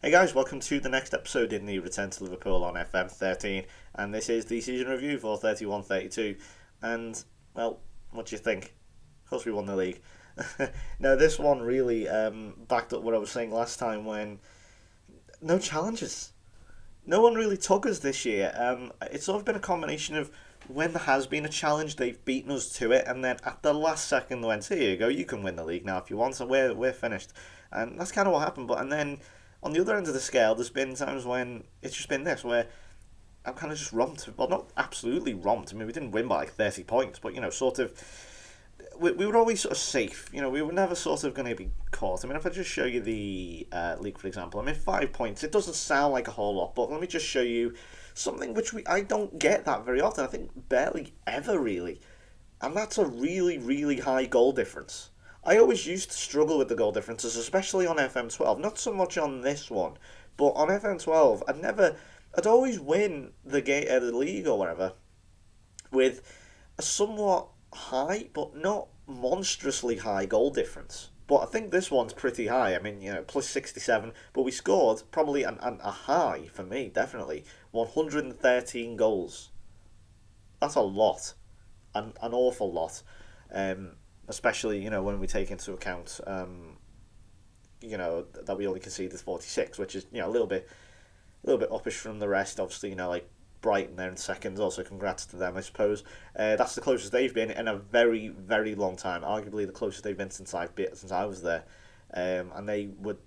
Hey guys, welcome to the next episode in the Return to Liverpool on FM 13, and this is the season review for 31-32. And, well, what do you think? Of course we won the league. Now, this one really backed up what I was saying last time when no challenges. No one really took us this year. It's sort of been a combination of when there has been a challenge, they've beaten us to it, and then at the last second they went, here you go, you can win the league now if you want, so we're finished. And that's kind of what happened. And then on the other end of the scale, there's been times when it's just been this, where I'm kind of just romped. Well, not absolutely romped. I mean, we didn't win by like 30 points, but, sort of we were always sort of safe. We were never sort of going to be caught. I mean, if I just show you the league, for example, I mean, 5 points, it doesn't sound like a whole lot, but let me just show you something which I don't get that very often. I think barely ever, really. And that's a really, really high goal difference. I always used to struggle with the goal differences, especially on FM12. Not so much on this one, but on FM12, I'd always win the league or whatever with a somewhat high, but not monstrously high goal difference. But I think this one's pretty high. I mean, plus 67. But we scored probably a high, for me, definitely, 113 goals. That's a lot. An awful lot. Um, Especially, when we take into account, that we only conceded 46, which is, a little bit uppish from the rest. Obviously, like Brighton there in second. Also, congrats to them, I suppose. That's the closest they've been in a very, very long time. Arguably the closest they've been since I was there. And they were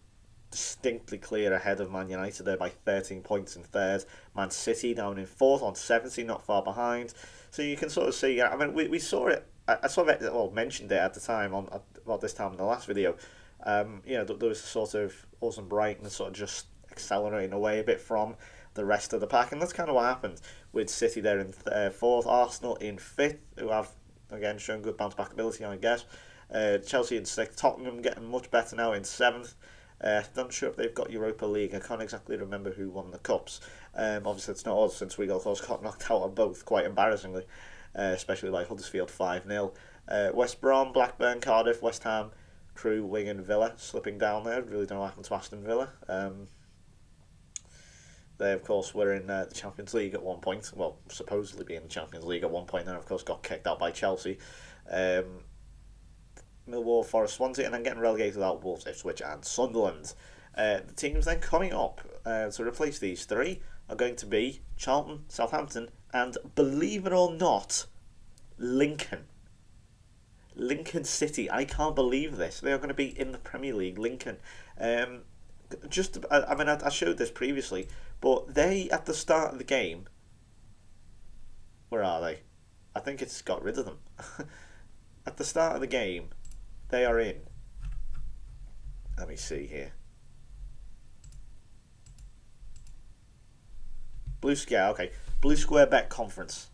distinctly clear ahead of Man United there by 13 points in third. Man City down in fourth on 70, not far behind. So you can sort of see. I mean, we saw it. I sort of mentioned it at the time about this time in the last video. There was sort of us and Brighton sort of just accelerating away a bit from the rest of the pack, and that's kind of what happened with City there in fourth, Arsenal in fifth, who have again shown good bounce back ability, I guess. Chelsea in sixth, Tottenham getting much better now in seventh. Not sure if they've got Europa League. I can't exactly remember who won the cups. Obviously, it's not us since we got knocked out of both, quite embarrassingly, especially like Huddersfield 5-0. West Brom, Blackburn, Cardiff, West Ham, Crewe, Wigan, Villa slipping down there. Really don't know what happened to Aston Villa. They, of course, were in the Champions League at one point. Well, supposedly being in the Champions League at one point, then, of course, got kicked out by Chelsea. Millwall, Forest, Swansea, and then getting relegated out Wolves, Ipswich, and Sunderland. The teams then coming up to replace these three are going to be Charlton, Southampton, and, believe it or not, Lincoln. Lincoln City. I can't believe this. They are going to be in the Premier League. Lincoln. I showed this previously, but they, at the start of the game, where are they? I think it's got rid of them. At the start of the game, they are in. Let me see here. Blue Square Bet Conference.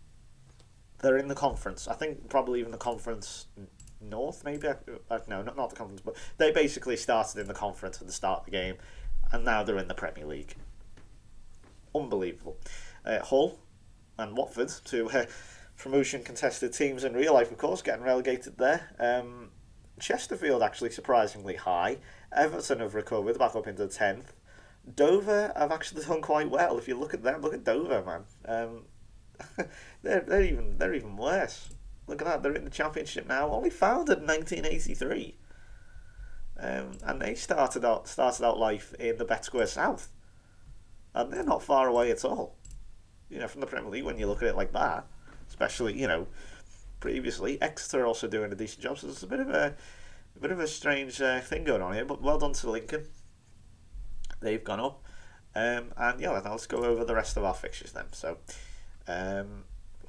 They're in the conference. I think probably even the conference north, maybe. No, not the conference, but they basically started in the conference at the start of the game, and now they're in the Premier League. Unbelievable. Hull and Watford, two promotion contested teams in real life, of course, getting relegated there. Chesterfield actually surprisingly high. Everton have recovered back up into 10th. Dover have actually done quite well. If you look at them, look at Dover, man. They're even worse. Look at that. They're in the Championship now. Only founded in 1983, and they started out life in the Bet Square South, and they're not far away at all. From the Premier League when you look at it like that. Especially previously Exeter also doing a decent job. So there's a bit of a strange thing going on here. But well done to Lincoln. They've gone up, and now let's go over the rest of our fixtures then. So.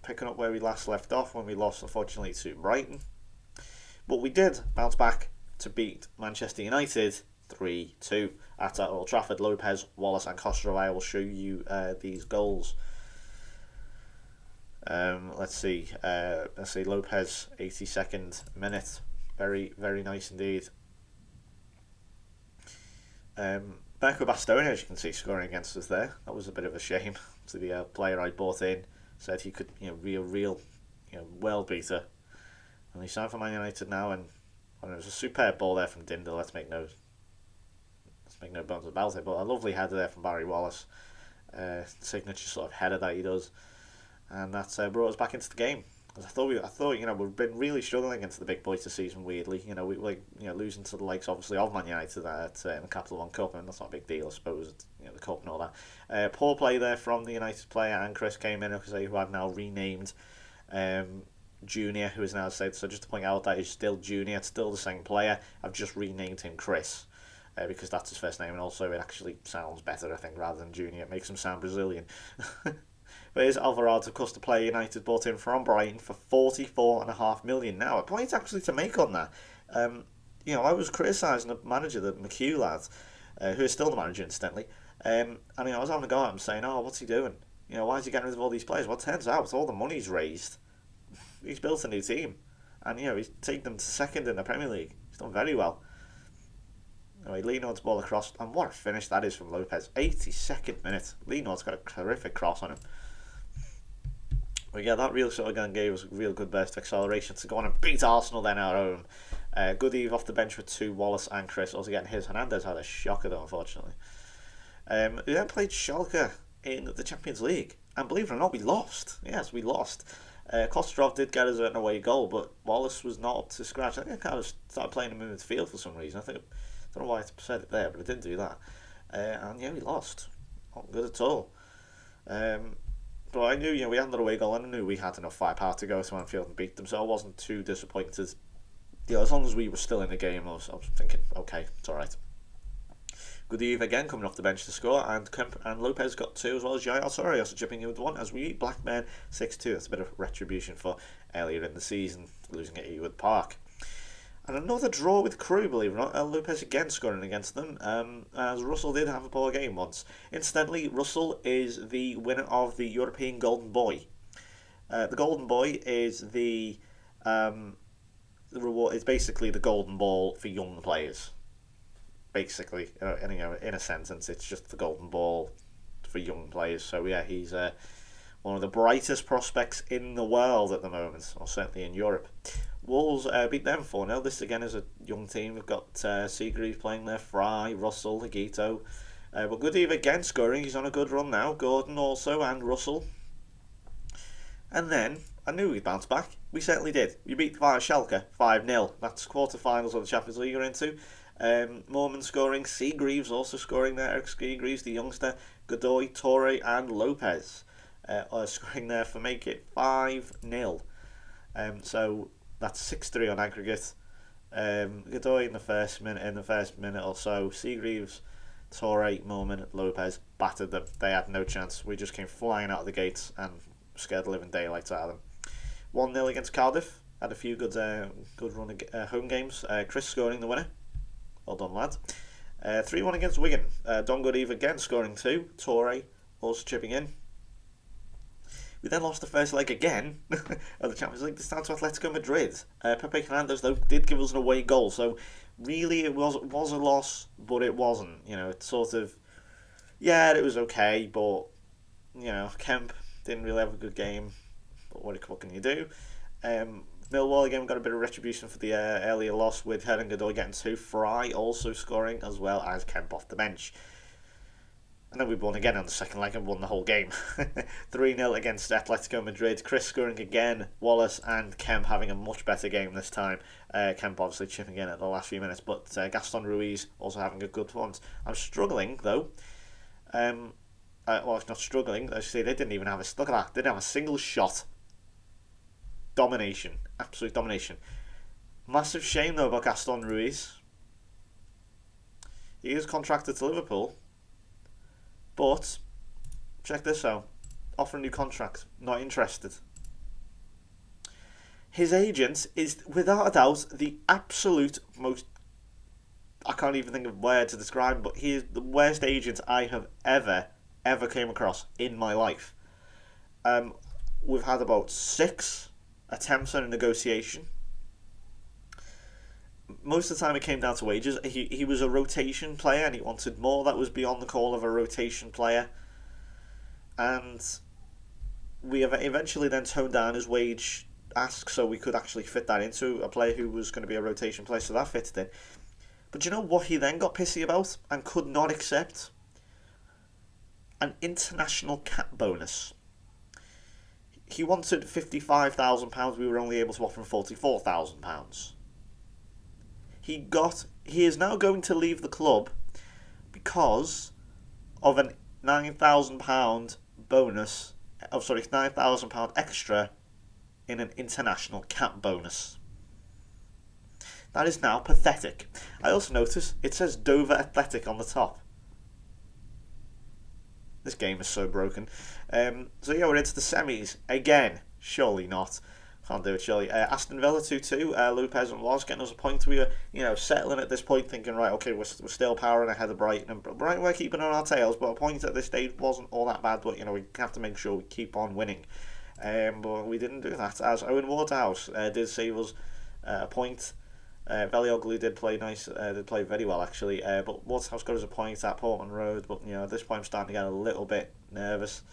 Picking up where we last left off when we lost, unfortunately, to Brighton. But we did bounce back to beat Manchester United 3-2 at Old Trafford. Lopez, Wallace and Costa. I will show you these goals. Let's see. Lopez, 82nd minute. Very, very nice indeed. Marco Bastoni, as you can see, scoring against us there. That was a bit of a shame to the player I bought in. Said he could, be a real, world beater. And he's signed for Man United now, and it was a superb ball there from Dinder. Let's make no bones about it. But a lovely header there from Barry Wallace, signature sort of header that he does, and that brought us back into the game. I thought we've been really struggling against the big boys this season. Weirdly, we losing to the likes obviously of Man United in the Capital One Cup, and that's not a big deal, I suppose. It's, the cup and all that. Poor play there from the United player, and Chris came in, who I've now renamed Junior, who is now said. So just to point out that he's still Junior, it's still the same player. I've just renamed him Chris. Because that's his first name, and also it actually sounds better, I think, rather than Junior. It makes him sound Brazilian. But here's Alvarado, of course, the player United bought in from Brighton for $44.5 million. Now, a point actually to make on that. I was criticising the manager, the McHugh lad, who is still the manager, incidentally. And I was having a go at him, saying, "Oh, what's he doing? Why is he getting rid of all these players?" Well, it turns out, with all the money he's raised, he's built a new team, and he's taken them to second in the Premier League. He's done very well. Anyway, Lenoir's ball across, and what a finish that is from Lopez. 82nd minute. Lenoir's got a terrific cross on him. But yeah, that real sort of gave us a real good burst of acceleration to go on and beat Arsenal then at home. Good Eve off the bench with two, Wallace and Chris. Also getting his. Hernandez had a shocker though, unfortunately. We then played Schalke in the Champions League. And believe it or not, we lost. Yes, we lost. Kostrov did get us an away goal, but Wallace was not up to scratch. I think I kind of started playing him in midfield for some reason. I don't know why I said it there, but I did do that. And yeah, we lost. Not good at all. But I knew, we had another away goal, and I knew we had enough firepower to go to Anfield and beat them, so I wasn't too disappointed. As long as we were still in the game, I was thinking, okay, it's alright. Good Eve again coming off the bench to score, and Kemp and Lopez got two, as well as Jair Alsori also chipping in with one, as we beat Blackburn 6-2. That's a bit of retribution for earlier in the season, losing at Ewood Park. And another draw with Crewe, believe it or not. Lopez again scoring against them, as Russell did have a poor game once. Incidentally, Russell is the winner of the European Golden Boy. The Golden Boy is the reward. It's basically the Golden Ball for young players. Basically, in a sentence, it's just the Golden Ball for young players. So yeah, he's one of the brightest prospects in the world at the moment, or certainly in Europe. Wolves beat them 4-0. This again is a young team. We've got Seagrave playing there, Fry, Russell, Higuito. But Good Eve again scoring. He's on a good run now. Gordon also, and Russell. And then, I knew we'd bounce back. We certainly did. We beat Schalke 5-0. That's quarterfinals of the Champions League we're into. Mormon scoring. Seagreaves also scoring there. Eric Seagreaves, the youngster. Godoy, Torre, and Lopez are scoring there for make it 5-0. So that's 6-3 on aggregate. Godoy in the first minute or so. Seagreaves, Torre, Mormon, Lopez battered them. They had no chance. We just came flying out of the gates and scared the living daylights out of them. 1-0 against Cardiff. Had a few good run home games. Chris scoring the winner. Well done, lad. 3-1 against Wigan. Don Goodeve again scoring two. Torre also chipping in. We then lost the first leg again of the Champions League, this time to Atletico Madrid. Pepe Hernandez, though, did give us an away goal, so really it was a loss, but it wasn't. It's sort of, yeah, it was okay, but, Kemp didn't really have a good game, but what can you do? Millwall again got a bit of retribution for the earlier loss, with Hernan Godoy getting two, Fry also scoring, as well as Kemp off the bench. And then we won again on the second leg and won the whole game. 3-0 against Atletico Madrid. Chris scoring again. Wallace and Kemp having a much better game this time. Kemp obviously chipping in at the last few minutes. But Gaston Ruiz also having a good performance. I'm struggling, though. Well, it's not struggling. As you say, they didn't even have look at that. They didn't have a single shot. Domination. Absolute domination. Massive shame, though, about Gaston Ruiz. He is contracted to Liverpool. But, check this out. Offer a new contract. Not interested. His agent is, without a doubt, the absolute most... I can't even think of word to describe, but he is the worst agent I have ever came across in my life. We've had about 6 attempts on a negotiation. Most of the time it came down to wages. He was a rotation player and he wanted more that was beyond the call of a rotation player. And we have eventually then toned down his wage ask so we could actually fit that into a player who was going to be a rotation player, so that fitted in. But do you know what he then got pissy about and could not accept? An international cap bonus. He wanted £55,000. We were only able to offer him £44,000. He is now going to leave the club because of an £9,000 bonus. Oh, sorry, £9,000 extra in an international cap bonus. That is now pathetic. I also notice it says Dover Athletic on the top. This game is so broken. So yeah, we're into the semis again. Surely not. Can't do it, surely. Aston Villa 2-2. Lopez and Loz getting us a point. We were, settling at this point, thinking, right, okay, we're still powering ahead of Brighton. And Brighton we're keeping on our tails, but a point at this stage wasn't all that bad. But we have to make sure we keep on winning. But we didn't do that, as Owen Waterhouse did save us a point. Velioglu did play nice, did play very well actually, but Waterhouse got us a point at Portman Road, but at this point I'm starting to get a little bit nervous.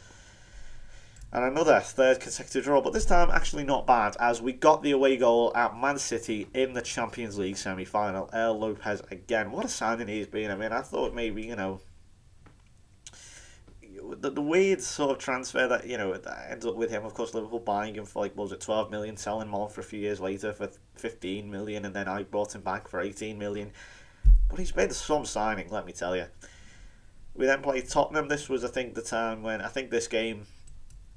And another third consecutive draw, but this time actually not bad, as we got the away goal at Man City in the Champions League semi-final. El Lopez again, what a signing he's been. I mean, I thought maybe, the weird sort of transfer that that ends up with him. Of course, Liverpool buying him for what was it, 12 million, selling him on for a few years later for 15 million, and then I brought him back for 18 million. But he's been some signing, let me tell you. We then played Tottenham. This was, I think, the time when this game,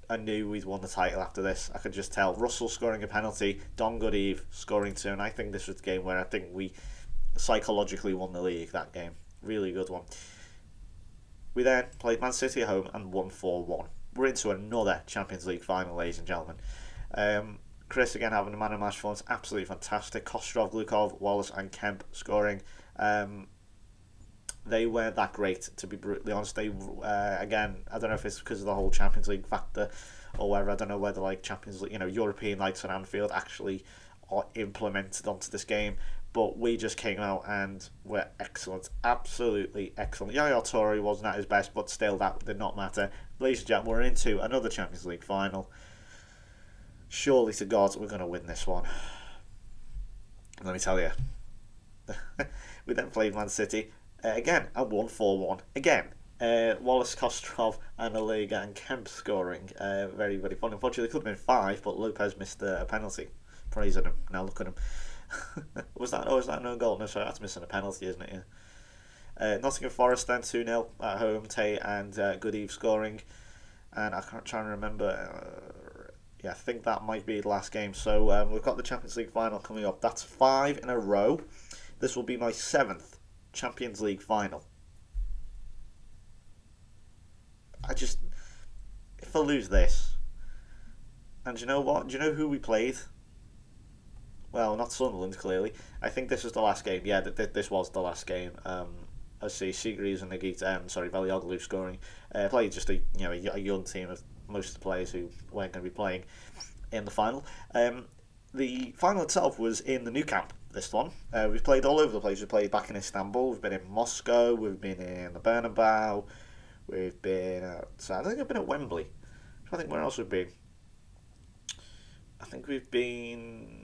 I knew we'd won the title after this. I could just tell. Russell scoring a penalty, Don Goodeve scoring two, and I think this was the game where I think we psychologically won the league. That game, really good one. We then played Man City at home and won 4-1. We're into another Champions League final, ladies and gentlemen. Chris again having a man of match performance, absolutely fantastic. Kostrov, Glukov, Wallace and Kemp scoring. They weren't that great, to be brutally honest. They again, I don't know if it's because of the whole Champions League factor or whether, I don't know whether Champions League, European nights at Anfield actually are implemented onto this game. But we just came out and were excellent. Absolutely excellent. Yaya Toure wasn't at his best, but still that did not matter. Ladies and gentlemen, we're into another Champions League final. Surely to God, we're going to win this one. Let me tell you. We then played Man City. Again, and won 4-1. Again, Wallace, Kostrov, and Alega and Kemp scoring. Very, very fun. Unfortunately, it could have been 5, but Lopez missed a penalty. Praising him. Now look at him. was that no goal? No, sorry, that's missing a penalty, isn't it? Yeah. Nottingham Forest then 2-0 at home. Tay and Goodeve scoring, and I can't try and remember. I think that might be the last game. So we've got the Champions League final coming up. That's 5 in a row. This will be my 7th Champions League final. If I lose this, and do you know what? Do you know who we played? Well, not Sunderland, clearly. I think this was the last game. Yeah, this was the last game. I see Sigrids and Nagita, Velioglu scoring. Played just a young team of most of the players who weren't going to be playing in the final. The final itself was in the new camp, this one. We've played all over the place. We've played back in Istanbul, we've been in Moscow, we've been in the Bernabeu, we've been at, I think I've been at Wembley. I think where else we've been. I think we've been...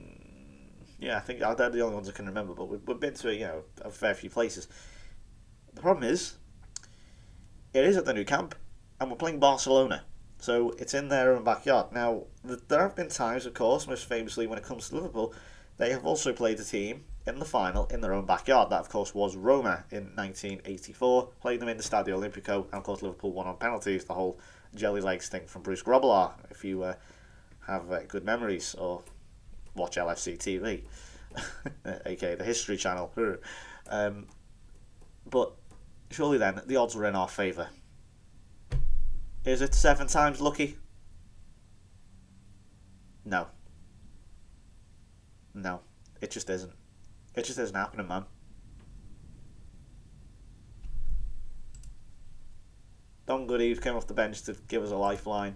Yeah, I think they're the only ones I can remember, but we've been to a fair few places. The problem is, it is at the new camp, and we're playing Barcelona, so it's in their own backyard. Now, there have been times, of course, most famously when it comes to Liverpool, they have also played a team in the final in their own backyard. That, of course, was Roma in 1984, played them in the Stadio Olimpico, and of course Liverpool won on penalties, the whole jelly legs thing from Bruce Grobbelaar, if you have good memories, or watch LFC TV, aka the History Channel. But surely then, the odds were in our favour. Is it 7 times lucky? No. No, it just isn't. It just isn't happening, man. Don Goodeve came off the bench to give us a lifeline.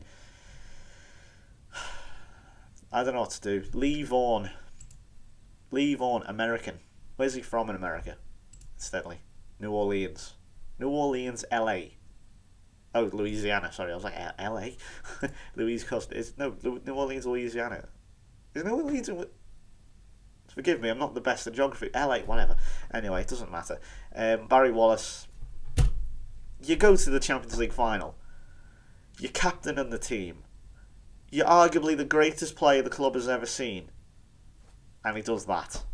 I don't know what to do. Lee Vaughan, American. Where's he from in America? Incidentally, New Orleans, LA. Oh, Louisiana. Sorry, I was like LA. Louise Costa is New Orleans, Louisiana. Is New Orleans? Forgive me, I'm not the best at geography. LA, whatever. Anyway, it doesn't matter. Barry Wallace, you go to the Champions League final. You're captain of the team. You're arguably the greatest player the club has ever seen. And he does that.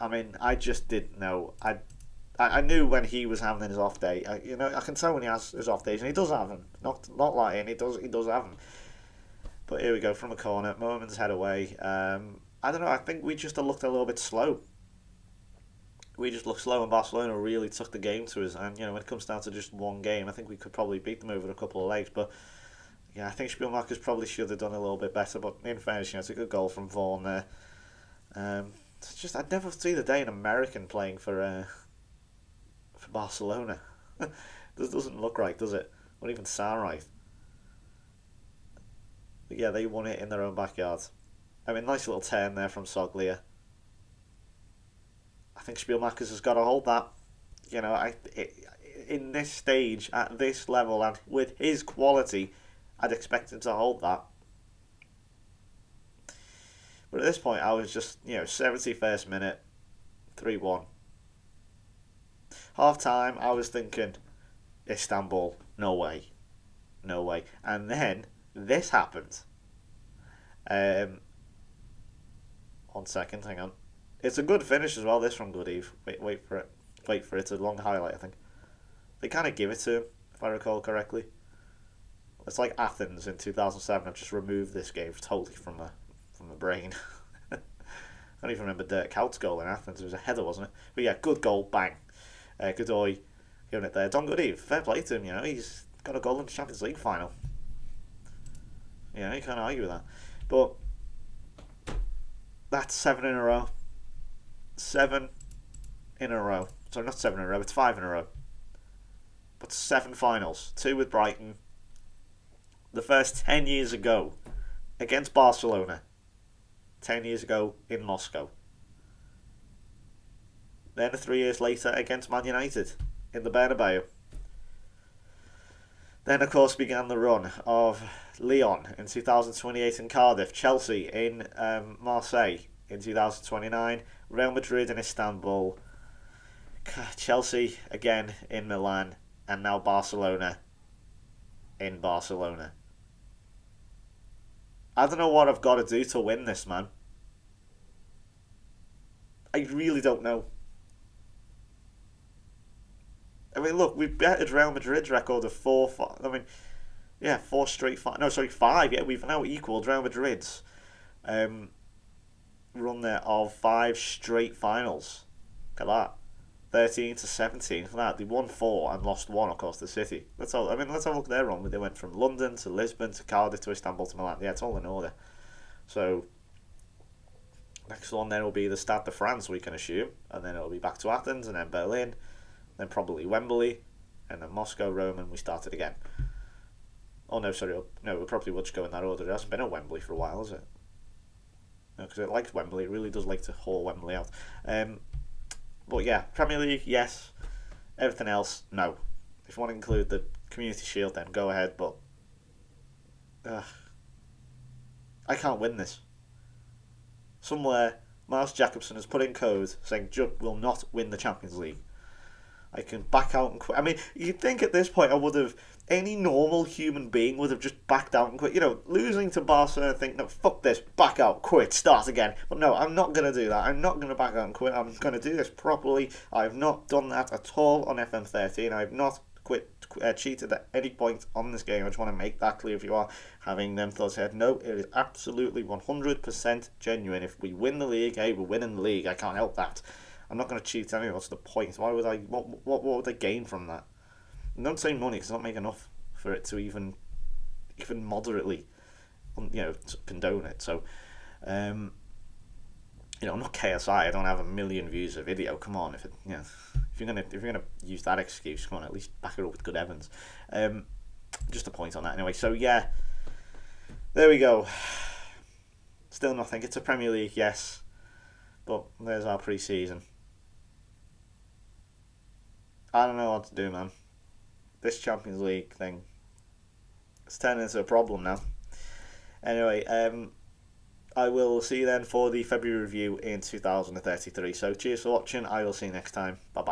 I mean, I just didn't know. I knew when he was having his off day. I can tell when he has his off days, and he does have them. Not lying, he does have them. But here we go from a corner. Moerman's head away. I don't know. I think we just looked a little bit slow. We just looked slow, and Barcelona really took the game to us. And when it comes down to just one game, I think we could probably beat them over a couple of legs. But yeah, I think Spielmakers probably should have done a little bit better. But in fairness, it's a good goal from Vaughan there. It's just I'd never see the day an American playing for Barcelona. This doesn't look right, does it? Not even sound right. But yeah, they won it in their own backyard. I mean, nice little turn there from Soglia. I think Spielmakers has got to hold that. In this stage, at this level, and with his quality, I'd expect him to hold that. But at this point, I was just, 71st minute, 3-1. Half time, I was thinking, Istanbul, no way. No way. And then, this happened. 1 second, hang on. It's a good finish as well, this from Good Wait for it. Wait for it. It's a long highlight, I think. They kind of give it to him, if I recall correctly. It's like Athens in 2007. I've just removed this game totally from my brain. I don't even remember Dirk Kuyt's goal in Athens. It was a header, wasn't it? But yeah, good goal, bang. Godoy giving it there. Don Goody, fair play to him. He's got a goal in the Champions League final. You can't argue with that. But that's 7 in a row. 7 in a row. Sorry, not 7 in a row. It's 5 in a row. But 7 finals. 2 with Brighton. The first 10 years ago against Barcelona. 10 years ago in Moscow. Then 3 years later against Man United in the Bernabeu. Then, of course, began the run of Lyon in 2028 in Cardiff, Chelsea in Marseille in 2029, Real Madrid in Istanbul, Chelsea again in Milan, and now Barcelona in Barcelona. I don't know what I've got to do to win this, man. I really don't know. I mean, look, we've bettered Real Madrid's record of 4 straight. No, sorry, 5. Yeah, we've now equalled Real Madrid's run there of 5 straight finals. Look at that, 13-17. Look at that, they won 4 and lost 1, of course, to City. Let's have a look at their run. They went from London to Lisbon to Cardiff to Istanbul to Milan. Yeah, it's all in order. So next one then will be the Stade de France, we can assume, and then it'll be back to Athens and then Berlin. Then probably Wembley, and then Moscow, Rome, and we started again. Oh no, sorry, no, we probably would just go in that order. It hasn't been at Wembley for a while, has it? No, because it likes Wembley. It really does like to haul Wembley out. But yeah, Premier League, yes. Everything else, no. If you want to include the Community Shield, then go ahead. But I can't win this. Somewhere, Miles Jacobson has put in code saying Judd will not win the Champions League. I can back out and quit. I mean, you'd think at this point any normal human being would have just backed out and quit. Losing to Barcelona, think, no, fuck this, back out, quit, start again. But no, I'm not going to do that. I'm not going to back out and quit. I'm going to do this properly. I've not done that at all on FM13. I've not cheated at any point on this game. I just want to make that clear if you are having them thoughts head. No, it is absolutely 100% genuine. If we win the league, hey, we're winning the league. I can't help that. I'm not going to cheat anyway. What's the point? Why would I? What would I gain from that? And don't say money because I don't make enough for it to even moderately, condone it. So, I'm not KSI. I don't have 1 million views a video. Come on, if you're gonna use that excuse, come on, at least back it up with good evidence. Just a point on that anyway. So yeah, there we go. Still nothing. It's a Premier League, yes, but there's our pre-season. I don't know what to do, man. This Champions League thing, it's turning into a problem now. Anyway, I will see you then for the February review in 2033. So cheers for watching. I will see you next time. Bye bye.